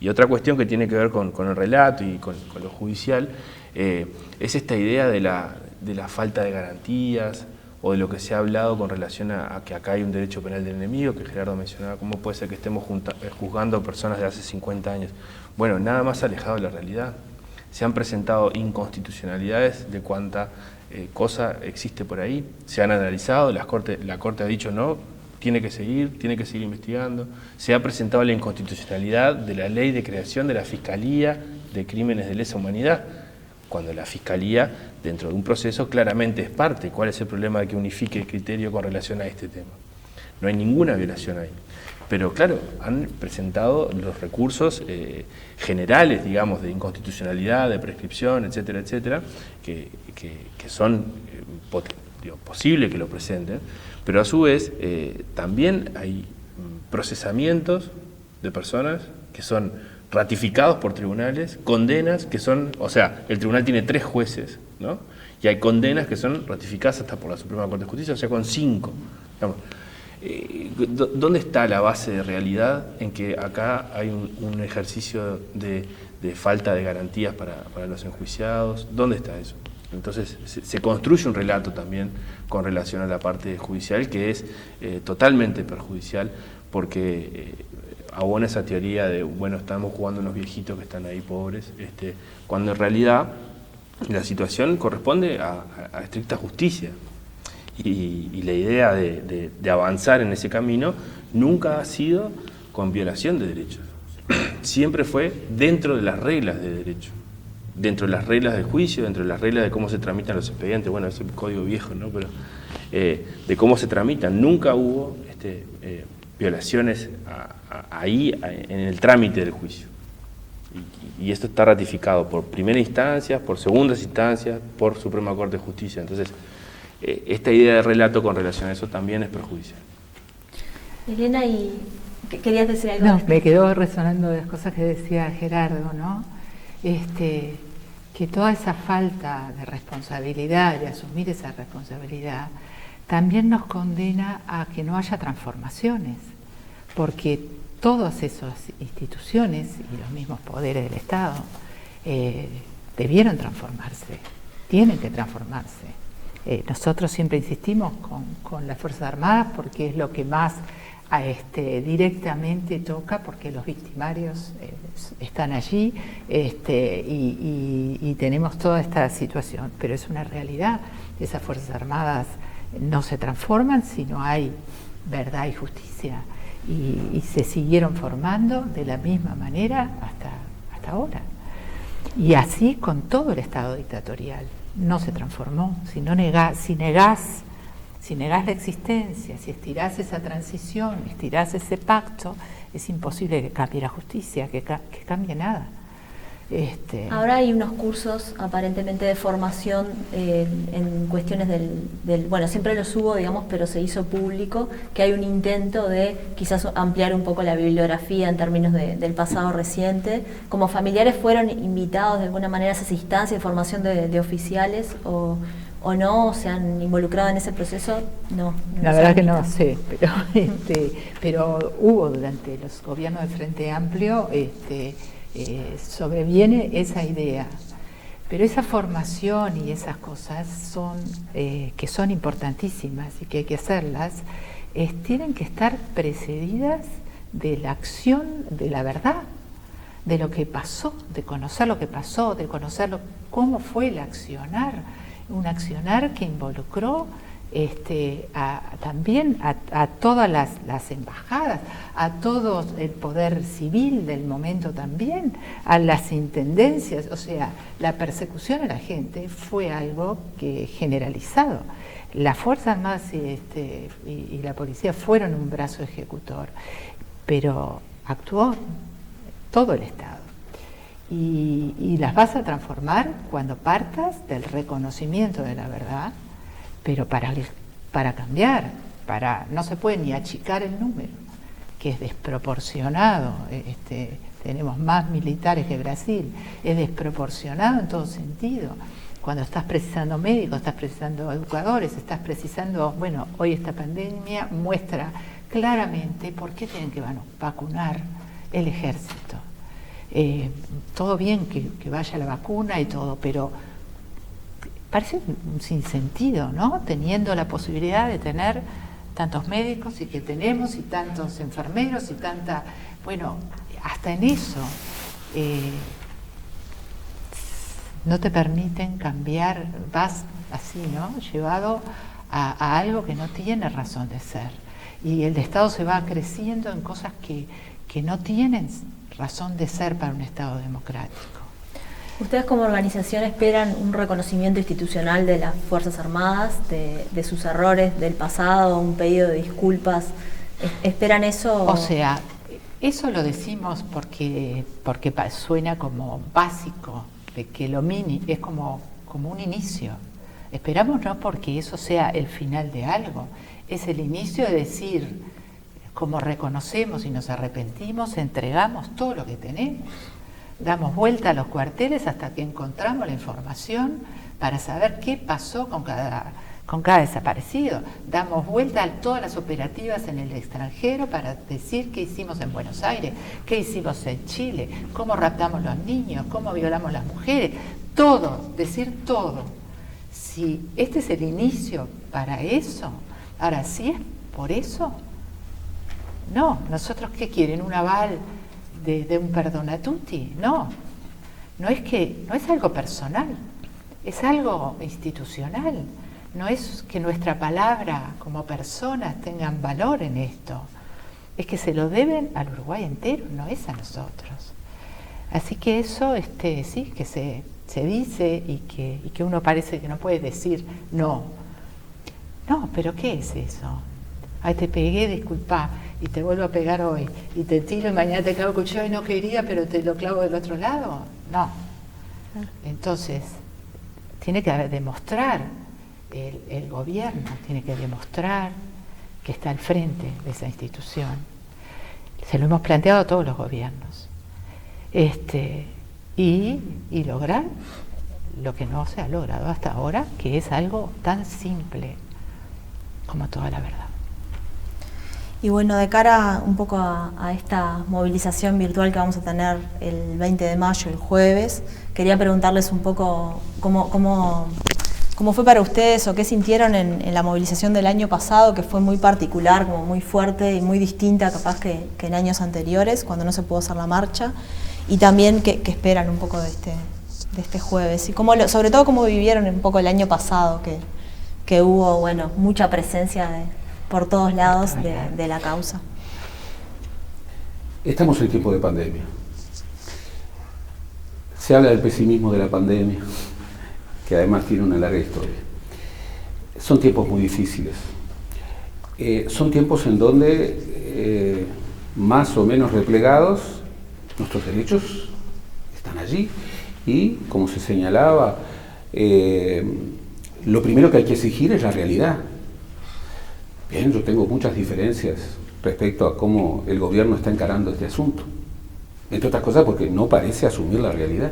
S3: Y otra cuestión que tiene que ver con el relato y con lo judicial es esta idea de la falta de garantías, o de lo que se ha hablado con relación a que acá hay un derecho penal del enemigo, que Gerardo mencionaba, cómo puede ser que estemos juzgando personas de hace 50 años. Bueno, nada más alejado de la realidad. Se han presentado inconstitucionalidades de cuánta cosa existe por ahí, se han analizado, la Corte ha dicho no, tiene que seguir investigando. Se ha presentado la inconstitucionalidad de la ley de creación de la Fiscalía de Crímenes de Lesa Humanidad, cuando la Fiscalía, dentro de un proceso, claramente es parte. ¿Cuál es el problema de que unifique el criterio con relación a este tema? No hay ninguna violación ahí. Pero claro, han presentado los recursos generales, digamos, de inconstitucionalidad, de prescripción, etcétera, etcétera, que son posible que lo presenten, pero a su vez también hay procesamientos de personas que son ratificados por tribunales, condenas que son, o sea, el tribunal tiene 3 jueces, ¿no? Y hay condenas que son ratificadas hasta por la Suprema Corte de Justicia, o sea, con 5. Digamos, ¿dónde está la base de realidad en que acá hay un ejercicio de falta de garantías para los enjuiciados? ¿Dónde está eso? Entonces se construye un relato también con relación a la parte judicial que es totalmente perjudicial, porque abona esa teoría de, bueno, estamos jugando unos viejitos que están ahí pobres, cuando en realidad la situación corresponde a estricta justicia. Y la idea de avanzar en ese camino nunca ha sido con violación de derechos. Siempre fue dentro de las reglas de derecho, dentro de las reglas del juicio, dentro de las reglas de cómo se tramitan los expedientes. Bueno, es el código viejo, ¿no? Pero de cómo se tramitan. Nunca hubo violaciones ahí en el trámite del juicio. Y esto está ratificado por primera instancia, por segundas instancias, por Suprema Corte de Justicia. Entonces, esta idea de relato con relación a eso también es perjudicial.
S1: Elena, ¿y querías decir algo?
S2: No, me quedó resonando las cosas que decía Gerardo, ¿no? Que toda esa falta de responsabilidad, de asumir esa responsabilidad, también nos condena a que no haya transformaciones, porque todas esas instituciones y los mismos poderes del Estado debieron transformarse, tienen que transformarse. Nosotros siempre insistimos con las Fuerzas Armadas porque es lo que más directamente toca, porque los victimarios están allí y tenemos toda esta situación, pero es una realidad. Esas Fuerzas Armadas no se transforman si no hay verdad y justicia, y se siguieron formando de la misma manera hasta ahora. Y así con todo el Estado dictatorial. No se transformó. Si negás la existencia, si estirás esa transición, estirás ese pacto, es imposible que cambie la justicia, que cambie nada.
S1: Ahora hay unos cursos aparentemente de formación en cuestiones bueno, siempre los hubo, digamos, pero se hizo público, que hay un intento de quizás ampliar un poco la bibliografía en términos del pasado reciente. ¿Como familiares fueron invitados de alguna manera a esas instancias de formación de oficiales o no? ¿Se han involucrado en ese proceso? No.
S2: La verdad que no sé, pero hubo durante los gobiernos del Frente Amplio sobreviene esa idea. Pero esa formación y esas cosas que son importantísimas y que hay que hacerlas, tienen que estar precedidas de la acción, de la verdad, de lo que pasó, de conocer lo que pasó, de conocer cómo fue el accionar, un accionar que involucró también a todas las embajadas, a todo el poder civil del momento también, a las intendencias. O sea, la persecución a la gente fue algo generalizado. Las Fuerzas Armadas y la policía fueron un brazo ejecutor, pero actuó todo el Estado. Y las vas a transformar cuando partas del reconocimiento de la verdad, pero para cambiar, no se puede ni achicar el número, que es desproporcionado. Tenemos más militares que Brasil, es desproporcionado en todo sentido. Cuando estás precisando médicos, estás precisando educadores, estás precisando, bueno, hoy esta pandemia muestra claramente por qué tienen que vacunar el ejército. Todo bien que vaya la vacuna y todo, pero parece un sinsentido, ¿no? Teniendo la posibilidad de tener tantos médicos y que tenemos, y tantos enfermeros y tanta... Bueno, hasta en eso no te permiten cambiar, vas así, ¿no? Llevado a algo que no tiene razón de ser. Y el Estado se va creciendo en cosas que no tienen razón de ser para un Estado democrático.
S1: ¿Ustedes como organización esperan un reconocimiento institucional de las Fuerzas Armadas, de sus errores del pasado, un pedido de disculpas? ¿Esperan eso?
S2: O sea, eso lo decimos porque suena como básico, de que lo mini es como un inicio. Esperamos no porque eso sea el final de algo, es el inicio de decir, como reconocemos y nos arrepentimos, entregamos todo lo que tenemos. Damos vuelta a los cuarteles hasta que encontramos la información para saber qué pasó con cada desaparecido. Damos vuelta a todas las operativas en el extranjero para decir qué hicimos en Buenos Aires, qué hicimos en Chile, cómo raptamos los niños, cómo violamos las mujeres. Todo, decir todo. Si este es el inicio para eso, ahora sí es por eso. No, nosotros ¿qué quieren? ¿Un aval de un perdona tutti? No es algo personal, es algo institucional. No es que nuestra palabra como personas tengan valor en esto, es que se lo deben al Uruguay entero, no es a nosotros. Así que eso sí, que se dice y que uno parece que no puede decir no. No, pero ¿qué es eso? Ay, te pegué, disculpa, y te vuelvo a pegar hoy, y te tiro y mañana te clavo el cuchillo y no quería, pero te lo clavo del otro lado. No. Entonces, tiene que demostrar, el gobierno tiene que demostrar que está al frente de esa institución. Se lo hemos planteado a todos los gobiernos. Y lograr lo que no se ha logrado hasta ahora, que es algo tan simple como toda la verdad.
S1: Y bueno, de cara un poco a esta movilización virtual que vamos a tener el 20 de mayo, el jueves, quería preguntarles un poco cómo fue para ustedes o qué sintieron en la movilización del año pasado, que fue muy particular, como muy fuerte y muy distinta capaz que en años anteriores, cuando no se pudo hacer la marcha, y también qué esperan un poco de este jueves, y sobre todo cómo vivieron un poco el año pasado, que hubo, bueno, mucha presencia por todos lados de la causa.
S4: Estamos en tiempo de pandemia. Se habla del pesimismo de la pandemia, que además tiene una larga historia. Son tiempos muy difíciles. Son tiempos en donde, más o menos replegados, nuestros derechos están allí y, como se señalaba, lo primero que hay que exigir es la realidad. Bien, yo tengo muchas diferencias respecto a cómo el gobierno está encarando este asunto, entre otras cosas porque no parece asumir la realidad.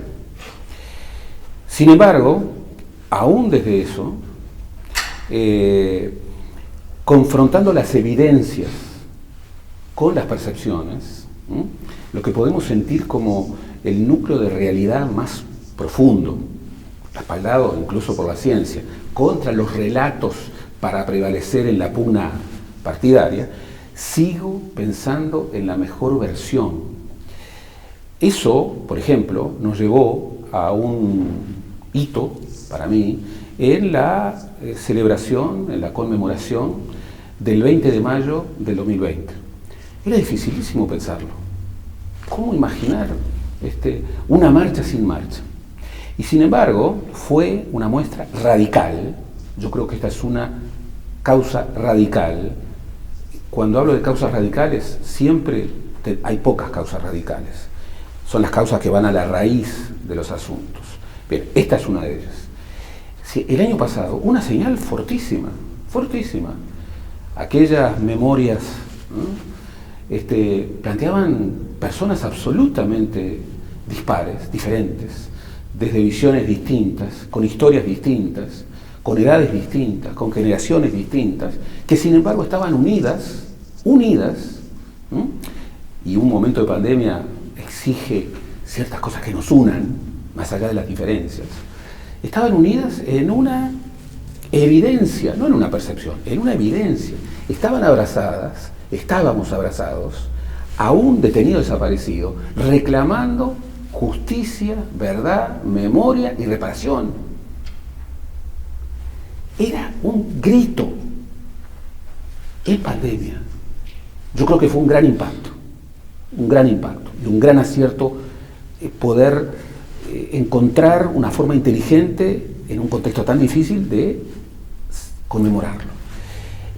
S4: Sin embargo, aún desde eso, confrontando las evidencias con las percepciones, lo que podemos sentir como el núcleo de realidad más profundo, respaldado incluso por la ciencia, contra los relatos para prevalecer en la pugna partidaria, sigo pensando en la mejor versión. Eso, por ejemplo, nos llevó a un hito, para mí, en la celebración, en la conmemoración del 20 de mayo del 2020. Era dificilísimo pensarlo. ¿Cómo imaginar una marcha sin marcha? Y sin embargo, fue una muestra radical. Yo creo que esta es una causa radical. Cuando hablo de causas radicales, siempre hay pocas causas radicales. Son las causas que van a la raíz de los asuntos. Bien, esta es una de ellas. Sí, el año pasado, una señal fortísima, fortísima. Aquellas memorias, ¿no? Planteaban personas absolutamente dispares, diferentes, desde visiones distintas, con historias distintas, con edades distintas, con generaciones distintas, que sin embargo estaban unidas, ¿no? Y un momento de pandemia exige ciertas cosas que nos unan, más allá de las diferencias. Estaban unidas en una evidencia, no en una percepción, en una evidencia. Estaban abrazadas, estábamos abrazados a un detenido desaparecido, reclamando justicia, verdad, memoria y reparación. Era un grito en pandemia. Yo creo que fue un gran impacto y un gran acierto poder encontrar una forma inteligente en un contexto tan difícil de conmemorarlo.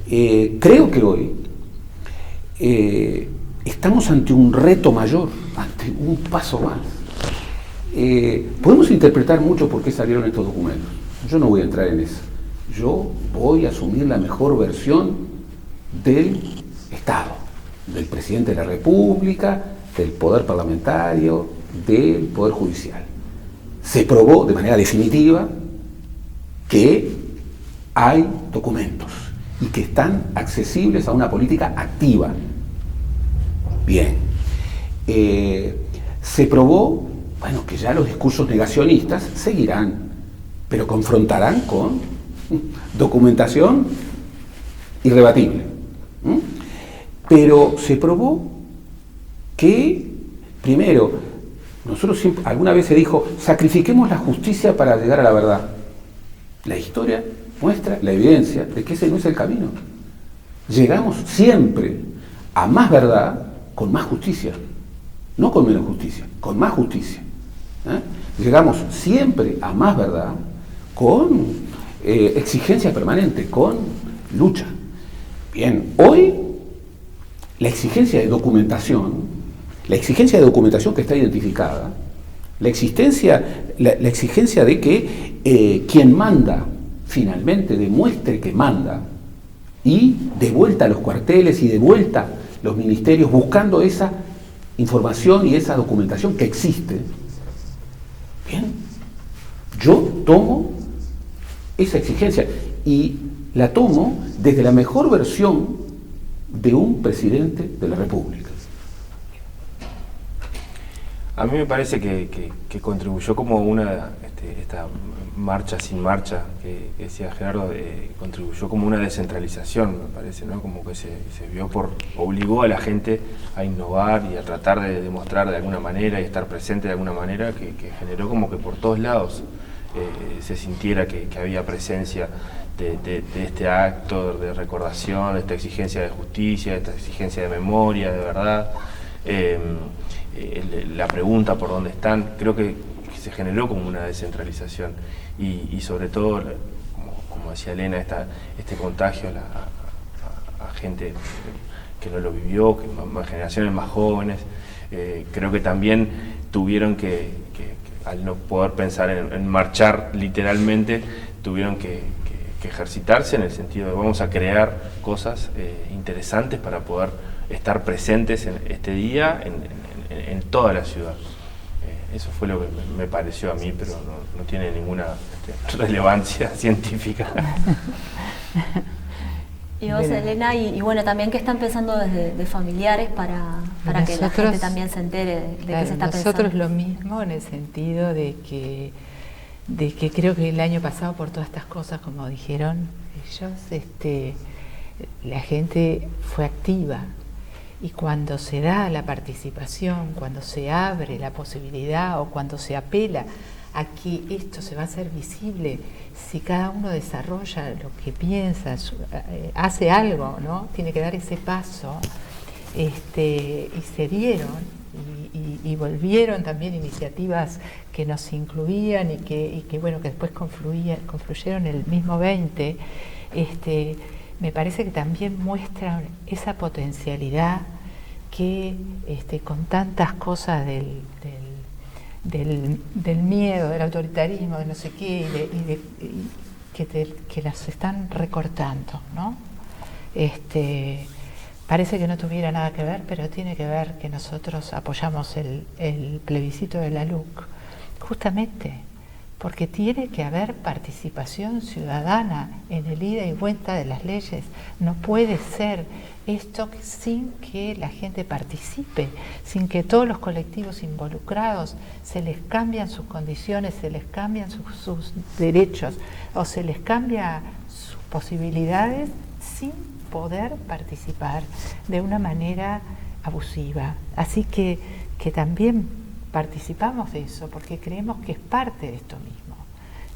S4: Creo que hoy estamos ante un reto mayor, ante un paso más. Podemos interpretar mucho por qué salieron estos documentos. Yo no voy a entrar en eso. Yo voy a asumir la mejor versión del Estado, del presidente de la República, del poder parlamentario, del poder judicial. Se probó de manera definitiva que hay documentos y que están accesibles a una política activa. Bien. Se probó, bueno, que ya los discursos negacionistas seguirán, pero confrontarán con documentación irrebatible. Pero se probó que, primero, nosotros siempre, alguna vez se dijo, sacrifiquemos la justicia para llegar a la verdad. La historia muestra la evidencia de que ese no es el camino. Llegamos siempre a más verdad con más justicia, no con menos justicia, con más justicia. Llegamos siempre a más verdad con exigencia permanente, con lucha. Bien, hoy la exigencia de documentación que está identificada, la exigencia de que quien manda finalmente demuestre que manda y de vuelta a los cuarteles y de vuelta los ministerios buscando esa información y esa documentación que existe. Bien, yo tomo esa exigencia y la tomo desde la mejor versión de un presidente de la República.
S3: A mí me parece que contribuyó como esta marcha sin marcha que decía Gerardo, contribuyó como una descentralización, me parece, ¿no? Como que se obligó a la gente a innovar y a tratar de demostrar de alguna manera y estar presente de alguna manera, que generó como que por todos lados se sintiera que había presencia de este acto de recordación, de esta exigencia de justicia, de esta exigencia de memoria, de verdad. La pregunta por dónde están, creo que se generó como una descentralización y sobre todo, como decía Elena, este contagio a gente que no lo vivió, generaciones más jóvenes, creo que también tuvieron que al no poder pensar en marchar literalmente, tuvieron que ejercitarse en el sentido de vamos a crear cosas interesantes para poder estar presentes en este día en toda la ciudad. Eso fue lo que me pareció a mí, pero no tiene ninguna relevancia científica.
S1: Y vos, Elena, y bueno, también, ¿qué están pensando desde de familiares para que la gente también se entere de qué se está pensando?
S2: Nosotros lo mismo, en el sentido de que creo que el año pasado, por todas estas cosas, como dijeron ellos, la gente fue activa. Y cuando se da la participación, cuando se abre la posibilidad o cuando se apela a que esto se va a hacer visible, si cada uno desarrolla lo que piensa, hace algo, ¿no? Tiene que dar ese paso, y se dieron y volvieron también iniciativas que nos incluían y que bueno, que después confluyeron en el mismo 20, me parece que también muestran esa potencialidad que con tantas cosas del miedo, del autoritarismo, de no sé qué, que las están recortando, ¿no? Parece que no tuviera nada que ver, pero tiene que ver que nosotros apoyamos el plebiscito de la LUC, justamente porque tiene que haber participación ciudadana en el ida y vuelta de las leyes. No puede ser esto sin que la gente participe, sin que todos los colectivos involucrados se les cambian sus condiciones, se les cambian sus derechos o se les cambia sus posibilidades sin poder participar de una manera abusiva. Así que también participamos de eso porque creemos que es parte de esto mismo,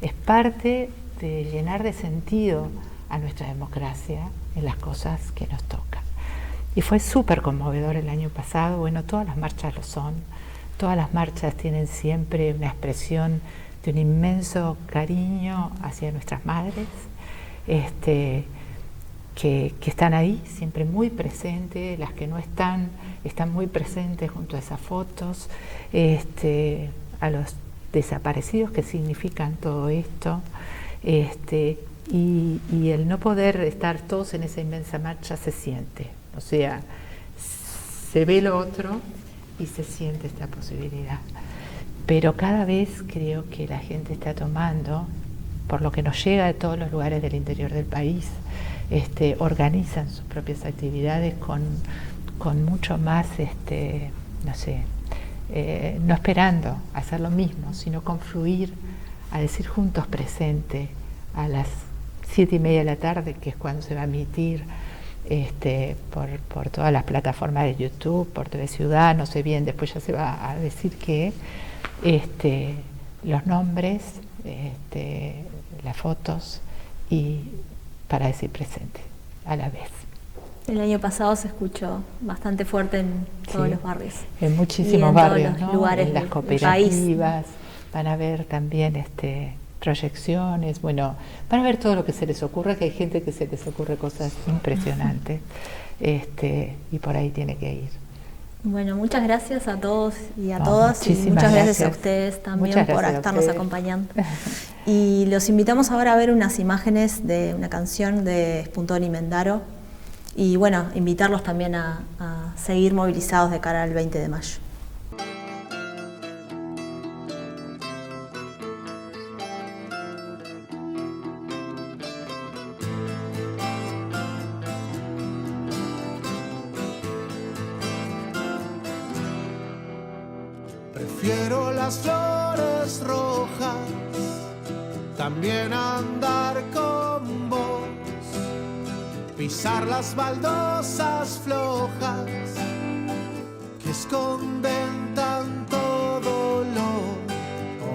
S2: es parte de llenar de sentido a nuestra democracia en las cosas que nos tocan. Y fue súper conmovedor el año pasado. Bueno, todas las marchas lo son, todas las marchas tienen siempre una expresión de un inmenso cariño hacia nuestras madres, que están ahí, siempre muy presentes, las que no están muy presentes junto a esas fotos, a los desaparecidos que significan todo esto, y el no poder estar todos en esa inmensa marcha se siente, o sea, se ve lo otro y se siente esta posibilidad. Pero cada vez creo que la gente está tomando, por lo que nos llega de todos los lugares del interior del país, organizan sus propias actividades con mucho más, no sé, no esperando a hacer lo mismo, sino confluir, a decir juntos presente a las 7:30 de la tarde, que es cuando se va a emitir por todas las plataformas de YouTube, por TV Ciudad, no sé bien, después ya se va a decir que los nombres, las fotos, y para decir presente a la vez.
S1: El año pasado se escuchó bastante fuerte en todos los barrios.
S2: En muchísimos barrios,
S1: todos los lugares,
S2: en las cooperativas, van a ver también proyecciones, bueno, van a ver todo lo que se les ocurra, que hay gente que se les ocurre cosas impresionantes, y por ahí tiene que ir.
S1: Bueno, muchas gracias a todos y a todas, y muchas gracias a ustedes también por estarnos acompañando. Y los invitamos ahora a ver unas imágenes de una canción de Spuntoni Mendaro, y bueno, invitarlos también a seguir movilizados de cara al 20 de mayo.
S5: Prefiero las flores rojas, también andar con vos, pisar las baldosas flojas que esconden tanto dolor,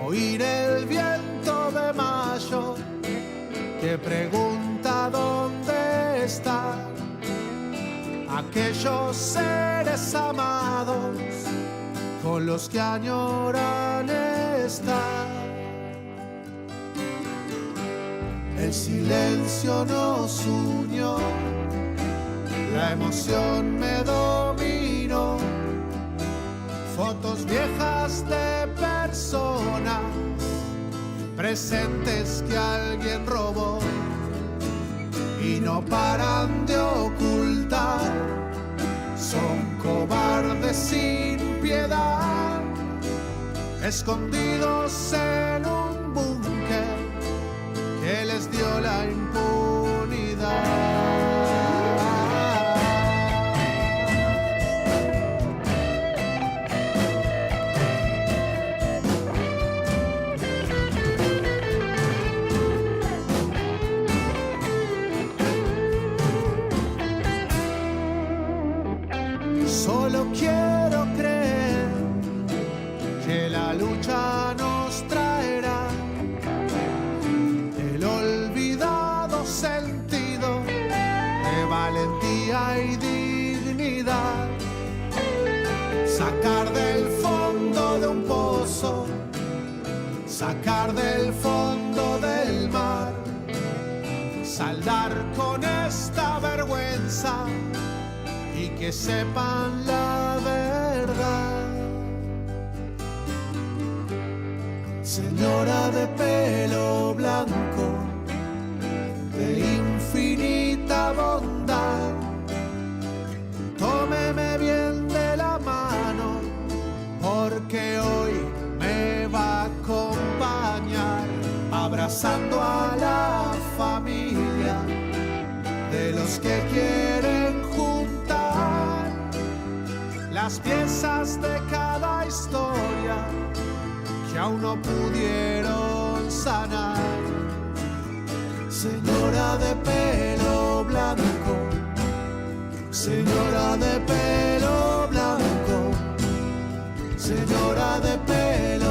S5: oír el viento de mayo que pregunta dónde están aquellos seres amados con los que añoran estar. El silencio nos unió, la emoción me dominó, fotos viejas de personas presentes que alguien robó y no paran de ocultar, son cobardes sin piedad, escondidos en un búnker que les dio la impunidad. sacar del fondo de un pozo, sacar del fondo del mar, saldar con esta vergüenza y que sepan la verdad. Señora de pelo blanco, de infinita bondad, tómeme bien de la mano, porque hoy me va a acompañar, abrazando a la familia de los que quieren juntar las piezas de cada historia que aún no pudieron sanar. Señora de pelo blanco, señora de pelo blanco, señora de pelo